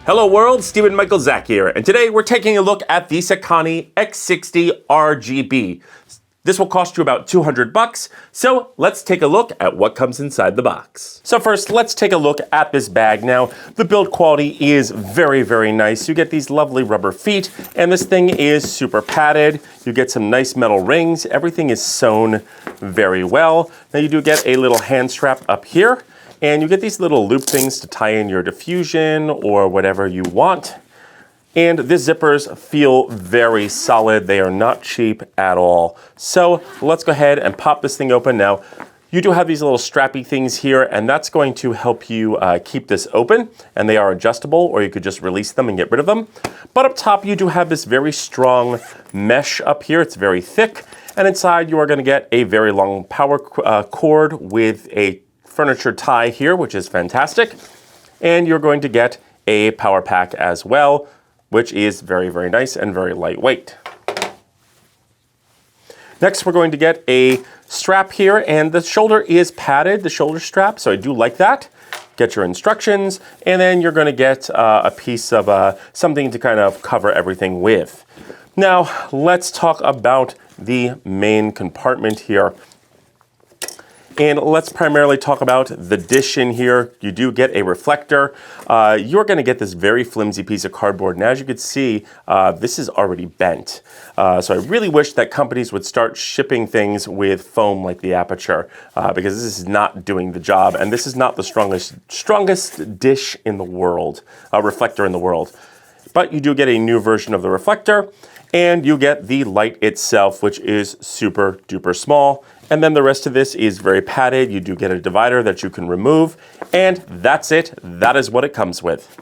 Hello world, Stephen Michael Zach here, and today we're taking a look at the Sokani X60 RGB. This will cost you about $200, so let's take a look at what comes inside the box. So first, let's take a look at this bag. Now, the build quality is very, very nice. You get these lovely rubber feet, and this thing is super padded. You get some nice metal rings. Everything is sewn very well. Now you do get a little hand strap up here, and you get these little loop things to tie in your diffusion or whatever you want. And the zippers feel very solid. They are not cheap at all. So let's go ahead and pop this thing open. Now, you do have these little strappy things here, and that's going to help you keep this open. And they are adjustable, or you could just release them and get rid of them. But up top, you do have this very strong mesh up here. It's very thick. And inside, you are going to get a very long power cord with a furniture tie here, which is fantastic. And you're going to get a power pack as well, which is very, very nice and very lightweight. Next, we're going to get a strap here, and the shoulder is padded, the shoulder strap, so I do like that. Get your instructions, and then you're going to get a piece of something to kind of cover everything with. Now, let's talk about the main compartment here. And let's primarily talk about the dish in here. You do get a reflector. You're going to get this very flimsy piece of cardboard. And as you can see, this is already bent. So I really wish that companies would start shipping things with foam like the Aperture, because this is not doing the job. And this is not the strongest dish in the world, reflector in the world. But you do get a new version of the reflector. And you get the light itself, which is super duper small. And then the rest of this is very padded. You do get a divider that you can remove. And that's it. That is what it comes with.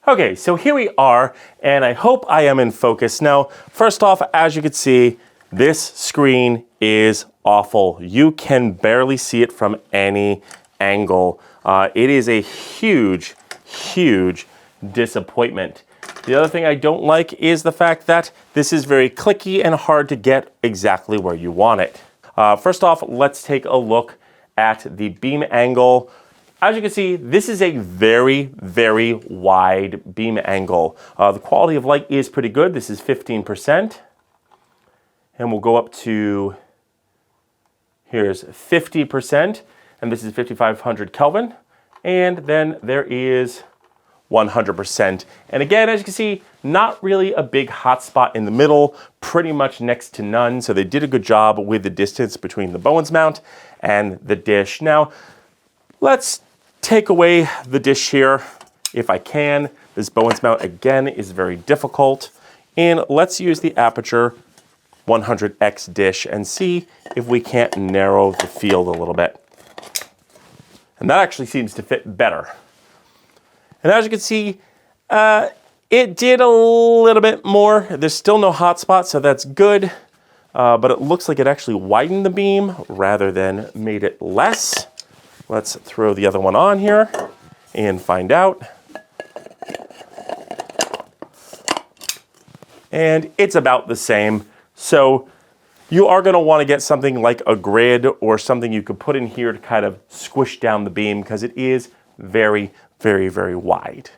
Okay, so here we are, and I hope I am in focus. Now, first off, as you can see, this screen is awful. You can barely see it from any angle. It is a huge, huge disappointment. The other thing I don't like is the fact that this is very clicky and hard to get exactly where you want it. First off, let's take a look at the beam angle. As you can see, this is a very, very wide beam angle. The quality of light is pretty good. This is 15%. And we'll go up to, here's 50%, and this is 5,500 Kelvin. And then there is 100%. And again, as you can see, not really a big hot spot in the middle, pretty much next to none. So they did a good job with the distance between the Vmount and the dish. Now, let's take away the dish here if I can. This Vmount, again, is very difficult. And let's use the Aperture 100X dish and see if we can't narrow the field a little bit. And that actually seems to fit better. And as you can see, it did a little bit more. There's still no hot spot, so that's good. But it looks like it actually widened the beam rather than made it less. Let's throw the other one on here and find out. And it's about the same. So you are going to want to get something like a grid or something you could put in here to kind of squish down the beam, because it is very, very, very wide.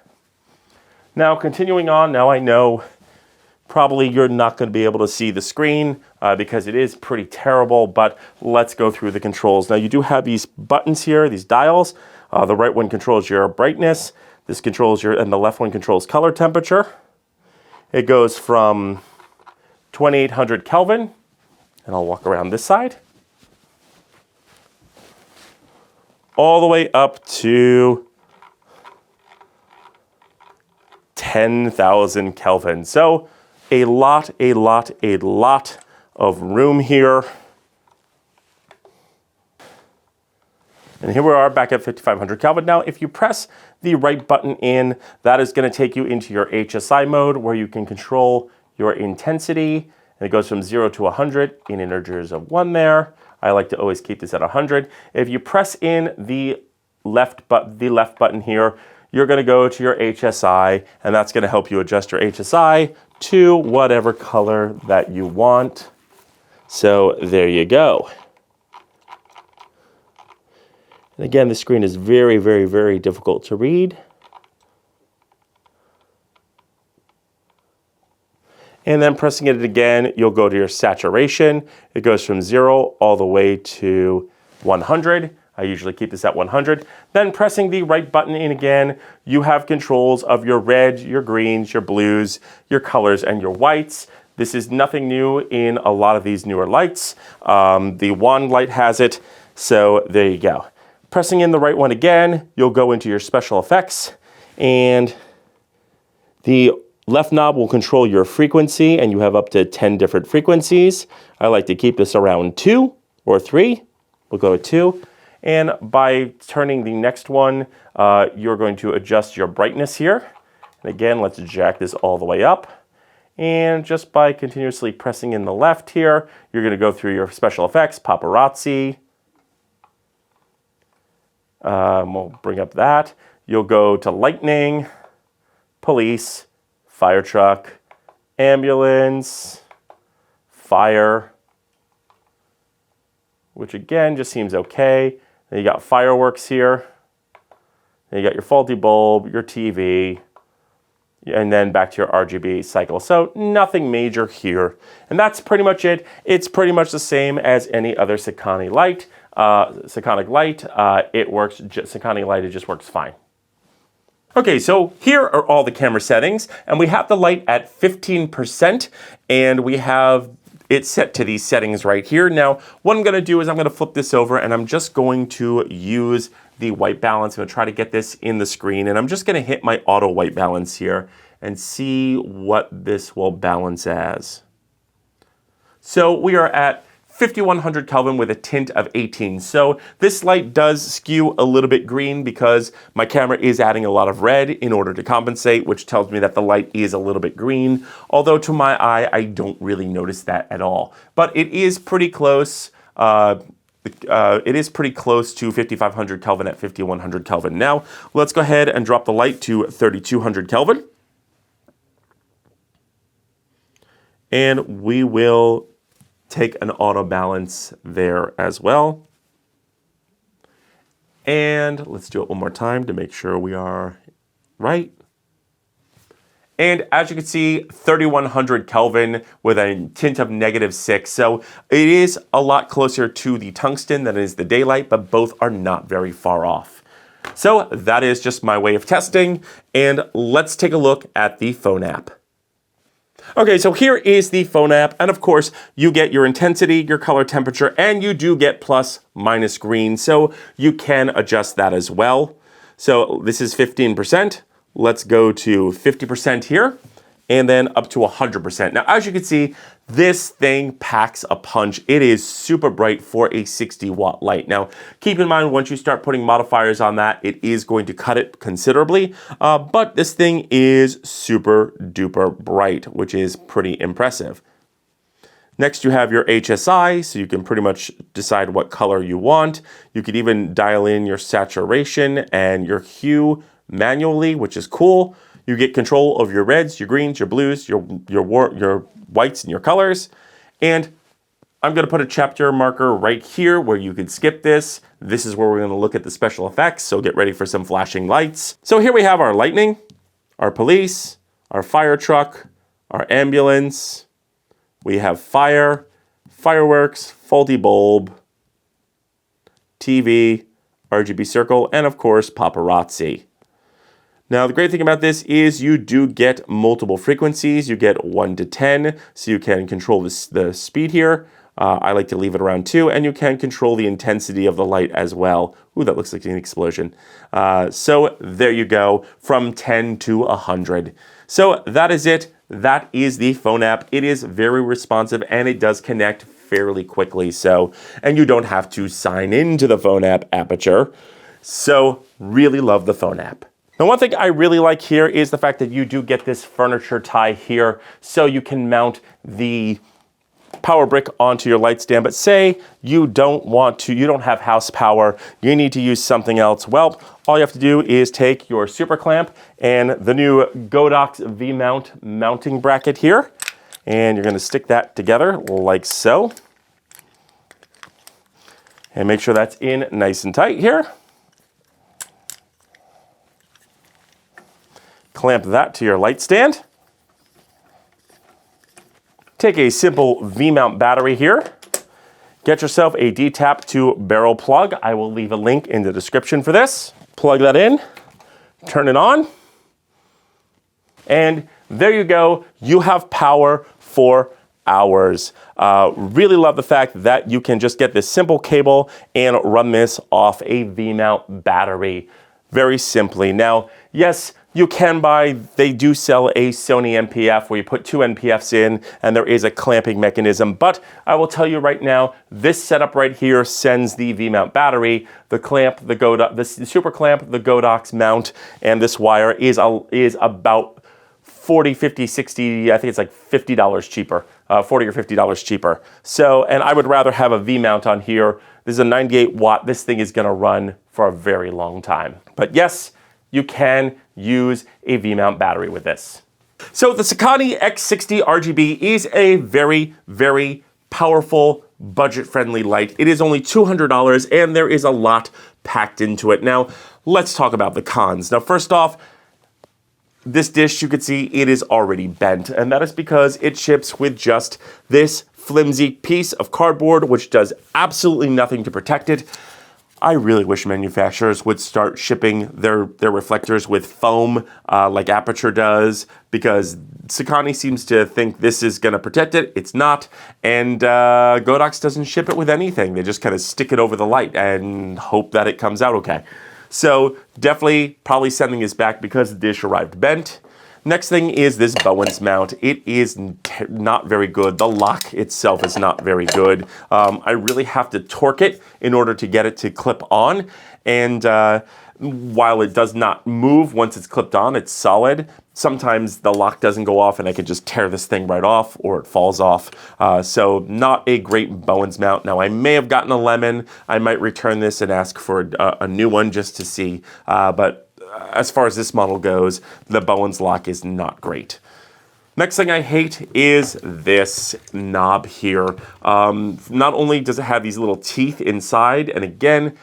Now, continuing on, now I know probably you're not going to be able to see the screen because it is pretty terrible, but let's go through the controls. Now, you do have these buttons here, these dials. The right one controls your brightness. This controls and the left one controls color temperature. It goes from 2,800 Kelvin, and I'll walk around this side, all the way up to 10,000 Kelvin. So a lot of room here. And here we are back at 5,500 Kelvin. Now, if you press the right button in, that is going to take you into your HSI mode, where you can control your intensity. And it goes from 0 to 100 in integers of 1 there. I like to always keep this at 100. If you press in the left button here, you're going to go to your HSI, and that's going to help you adjust your HSI to whatever color that you want. So there you go. And again, the screen is very, very, very difficult to read. And then pressing it again, you'll go to your saturation. It goes from 0 all the way to 100. I usually keep this at 100. Then pressing the right button in again, you have controls of your red, your greens, your blues, your colors, and your whites. This is nothing new in a lot of these newer lights. The wand light has it, so there you go. Pressing in the right one again, you'll go into your special effects, and the left knob will control your frequency, and you have up to 10 different frequencies. I like to keep this around 2 or 3. We'll go to 2. And by turning the next one, you're going to adjust your brightness here. And again, let's jack this all the way up. And just by continuously pressing in the left here, you're going to go through your special effects, paparazzi. We'll bring up that. You'll go to lightning, police, fire truck, ambulance, fire, which again just seems okay. Then you got fireworks here. Then you got your faulty bulb, your TV, and then back to your RGB cycle. So nothing major here. And that's pretty much it. It's pretty much the same as any other Sokani light. Sokani light, Sokani light, it just works fine. Okay, so here are all the camera settings, and we have the light at 15%, and we have it set to these settings right here. Now, what I'm gonna do is I'm gonna flip this over, and I'm just going to use the white balance. I'm gonna try to get this in the screen, and I'm just gonna hit my auto white balance here and see what this will balance as. So we are at 5100 Kelvin with a tint of 18. So this light does skew a little bit green because my camera is adding a lot of red in order to compensate, which tells me that the light is a little bit green. Although to my eye, I don't really notice that at all. But it is pretty close. It is pretty close to 5500 Kelvin at 5100 Kelvin. Now, let's go ahead and drop the light to 3200 Kelvin. And we will take an auto balance there as well. And let's do it one more time to make sure we are right. And as you can see, 3100 Kelvin with a tint of -6. So it is a lot closer to the tungsten than it is the daylight, but both are not very far off. So that is just my way of testing. And let's take a look at the phone app. Okay, so here is the phone app, and of course, you get your intensity, your color temperature, and you do get plus, minus green, so you can adjust that as well. So this is 15%. Let's go to 50% here, and then up to 100%. Now, as you can see, this thing packs a punch. It is super bright for a 60-watt light. Now, keep in mind, once you start putting modifiers on that, it is going to cut it considerably, but this thing is super duper bright, which is pretty impressive. Next, you have your HSI, so you can pretty much decide what color you want. You could even dial in your saturation and your hue manually, which is cool. You get control of your reds, your greens, your blues, your whites, and your colors. And I'm going to put a chapter marker right here where you can skip this. This is where we're going to look at the special effects, so get ready for some flashing lights. So here we have our lightning, our police, our fire truck, our ambulance. We have fire, fireworks, faulty bulb, TV, RGB circle, and of course, paparazzi. Now, the great thing about this is you do get multiple frequencies. You get 1 to 10, so you can control the speed here. I like to leave it around 2, and you can control the intensity of the light as well. Ooh, that looks like an explosion. So there you go, from 10 to 100. So that is it. That is the phone app. It is very responsive, and it does connect fairly quickly. So, and you don't have to sign into the phone app Aperture. So really love the phone app. Now, one thing I really like here is the fact that you do get this furniture tie here, so you can mount the power brick onto your light stand. But say you don't have house power, you need to use something else. Well, all you have to do is take your super clamp and the new Godox Vmount mounting bracket here, and you're going to stick that together like so. And make sure that's in nice and tight here. Clamp that to your light stand. take a simple V-mount battery here. Get yourself a D-tap to barrel plug. I will leave a link in the description for this. Plug that in, turn it on, and there you go. You have power for hours. Really love the fact that you can just get this simple cable and run this off a V-mount battery very simply. Now, yes, you can buy, they do sell a Sony NPF where you put 2 NPFs in and there is a clamping mechanism, but I will tell you right now, this setup right here sends the V-mount battery, the clamp, the super clamp, the Godox mount, and this wire is about 40, 50, 60, I think it's like $50 cheaper, 40 or $50 cheaper. So, and I would rather have a V-mount on here. This is a 98 watt. This thing is gonna run for a very long time. But yes, you can use a V-mount battery with this. So the Sokani X60 RGB is a very, very powerful, budget-friendly light. It is only $200 and there is a lot packed into it. Now, let's talk about the cons. Now, first off, this dish, you can see it is already bent, and that is because it ships with just this flimsy piece of cardboard, which does absolutely nothing to protect it. I really wish manufacturers would start shipping their reflectors with foam like Aperture does, because Sokani seems to think this is going to protect it. It's not, and Godox doesn't ship it with anything. They just kind of stick it over the light and hope that it comes out okay. So definitely probably sending this back because the dish arrived bent. Next thing is this Bowens mount. It is not very good. The lock itself is not very good. I really have to torque it in order to get it to clip on. And while it does not move once it's clipped on, it's solid. Sometimes the lock doesn't go off and I could just tear this thing right off or it falls off. So not a great Bowens mount. Now I may have gotten a lemon. I might return this and ask for a new one just to see. But as far as this model goes, the Bowens lock is not great. Next thing I hate is this knob here. Not only does it have these little teeth inside, and again,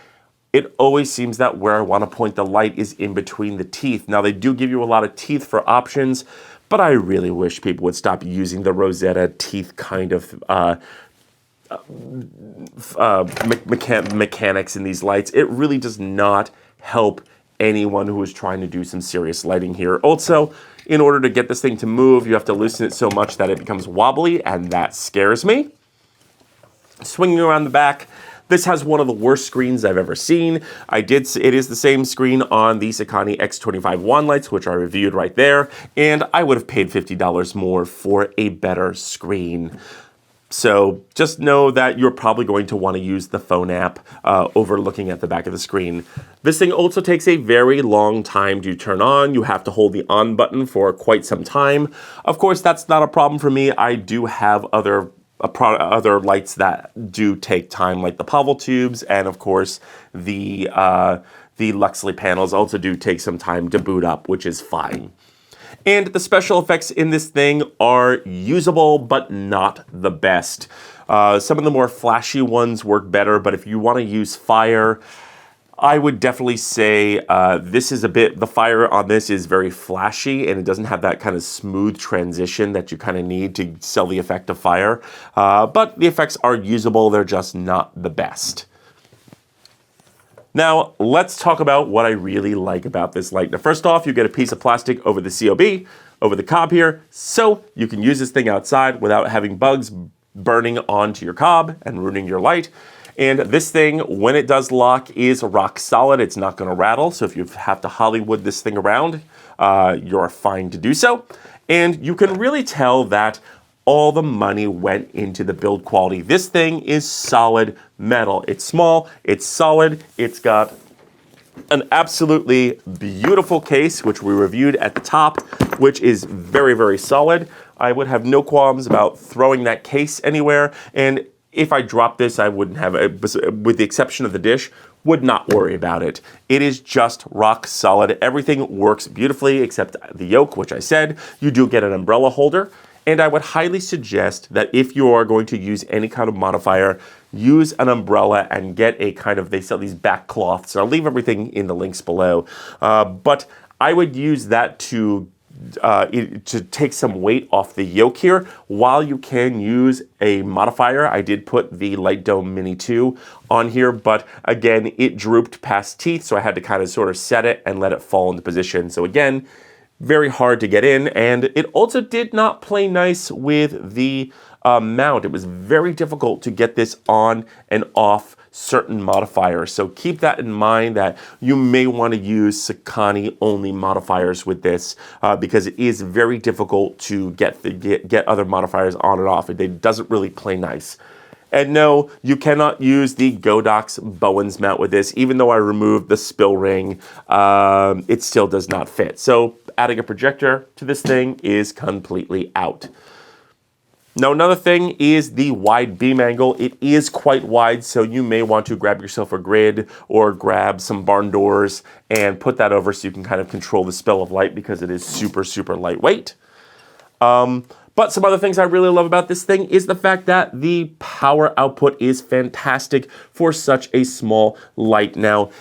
it always seems that where I want to point the light is in between the teeth. Now, they do give you a lot of teeth for options, but I really wish people would stop using the Rosetta teeth kind of mechanics in these lights. It really does not help anyone who is trying to do some serious lighting here. Also, in order to get this thing to move, you have to loosen it so much that it becomes wobbly, and that scares me. Swinging around the back, this has one of the worst screens I've ever seen. It is the same screen on the Sokani X25 wand lights, which I reviewed right there, and I would have paid $50 more for a better screen. So just know that you're probably going to want to use the phone app over looking at the back of the screen. This thing also takes a very long time to turn on. You have to hold the on button for quite some time. Of course, that's not a problem for me. I do have other lights that do take time, like the Pavel tubes, and of course the Luxley panels also do take some time to boot up, which is fine. And the special effects in this thing are usable, but not the best. Some of the more flashy ones work better, but if you want to use fire, I would definitely say the fire on this is very flashy, and it doesn't have that kind of smooth transition that you kind of need to sell the effect of fire. But the effects are usable, they're just not the best. Now, let's talk about what I really like about this light. Now, first off, you get a piece of plastic over the COB, over the cob here, so you can use this thing outside without having bugs burning onto your cob and ruining your light. And this thing, when it does lock, is rock solid. It's not going to rattle, so if you have to Hollywood this thing around, you're fine to do so. And you can really tell that all the money went into the build quality. This thing is solid metal. It's small, it's solid, it's got an absolutely beautiful case, which we reviewed at the top, which is very, very solid. I would have no qualms about throwing that case anywhere, and if I dropped this, I wouldn't have it, with the exception of the dish, would not worry about it. It is just rock solid. Everything works beautifully except the yoke, which I said. You do get an umbrella holder. And I would highly suggest that if you are going to use any kind of modifier, use an umbrella and get a kind of, they sell these back cloths. I'll leave everything in the links below. But I would use that to to take some weight off the yoke here. While you can use a modifier, I did put the Light Dome Mini 2 on here, but again, it drooped past teeth, so I had to kind of sort of set it and let it fall into position. So again, very hard to get in, and it also did not play nice with the mount. It was very difficult to get this on and off certain modifiers. So keep that in mind, that you may want to use Sokani only modifiers with this because it is very difficult to get other modifiers on and off. It doesn't really play nice. And no, you cannot use the Godox Bowens mount with this. Even though I removed the spill ring, it still does not fit. So adding a projector to this thing is completely out. Now, another thing is the wide beam angle. It is quite wide, so you may want to grab yourself a grid or grab some barn doors and put that over so you can kind of control the spill of light, because it is super, super lightweight. But some other things I really love about this thing is the fact that the power output is fantastic for such a small light. Now,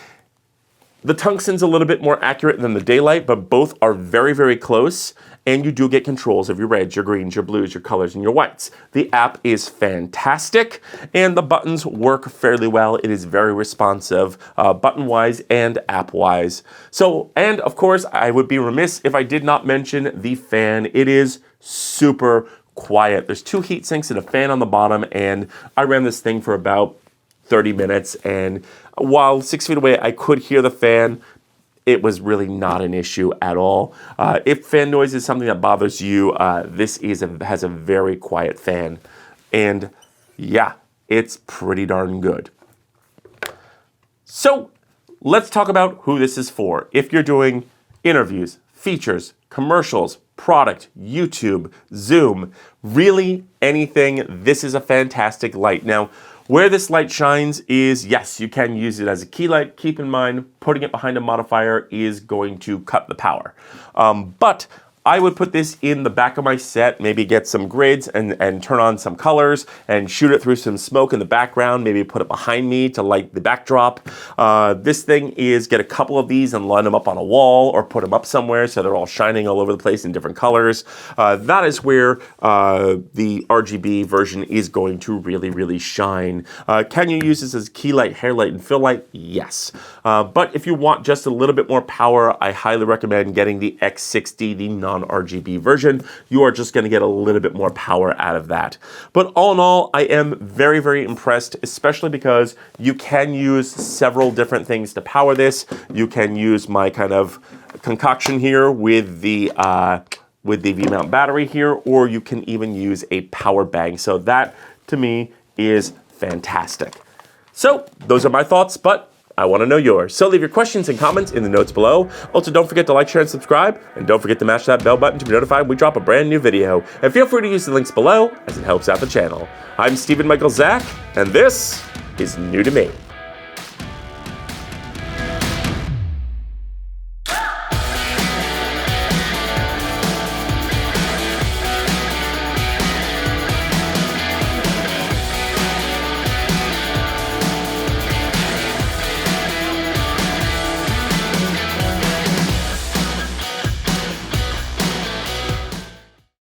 the tungsten's a little bit more accurate than the daylight, but both are very, very close, and you do get controls of your reds, your greens, your blues, your colors, and your whites. The app is fantastic, and the buttons work fairly well. It is very responsive, button-wise and app-wise. So, and of course, I would be remiss if I did not mention the fan. It is super quiet. There's 2 heat sinks and a fan on the bottom, and I ran this thing for about 30 minutes, and while 6 feet away I could hear the fan, it was really not an issue at all. If fan noise is something that bothers you, this has a very quiet fan, and yeah, it's pretty darn good. So let's talk about who this is for. If you're doing interviews, features, commercials, product, YouTube, Zoom, really anything, this is a fantastic light. Now, where this light shines is, yes, you can use it as a key light. Keep in mind, putting it behind a modifier is going to cut the power. But I would put this in the back of my set, maybe get some grids and turn on some colors and shoot it through some smoke in the background, maybe put it behind me to light the backdrop. This thing is, get a couple of these and line them up on a wall or put them up somewhere so they're all shining all over the place in different colors. That is where the RGB version is going to really, really shine. Can you use this as key light, hair light, and fill light? Yes. But if you want just a little bit more power, I highly recommend getting the X60, the non-RGB version. You are just going to get a little bit more power out of that. But all in all, I am very, very impressed, especially because you can use several different things to power this. You can use my kind of concoction here with the Vmount battery here, or you can even use a power bank. So that, to me, is fantastic. So those are my thoughts, but I want to know yours. So leave your questions and comments in the notes below. Also, don't forget to like, share, and subscribe. And don't forget to mash that bell button to be notified when we drop a brand new video. And feel free to use the links below, as it helps out the channel. I'm Stephen Michael Zach, and this is New to Me.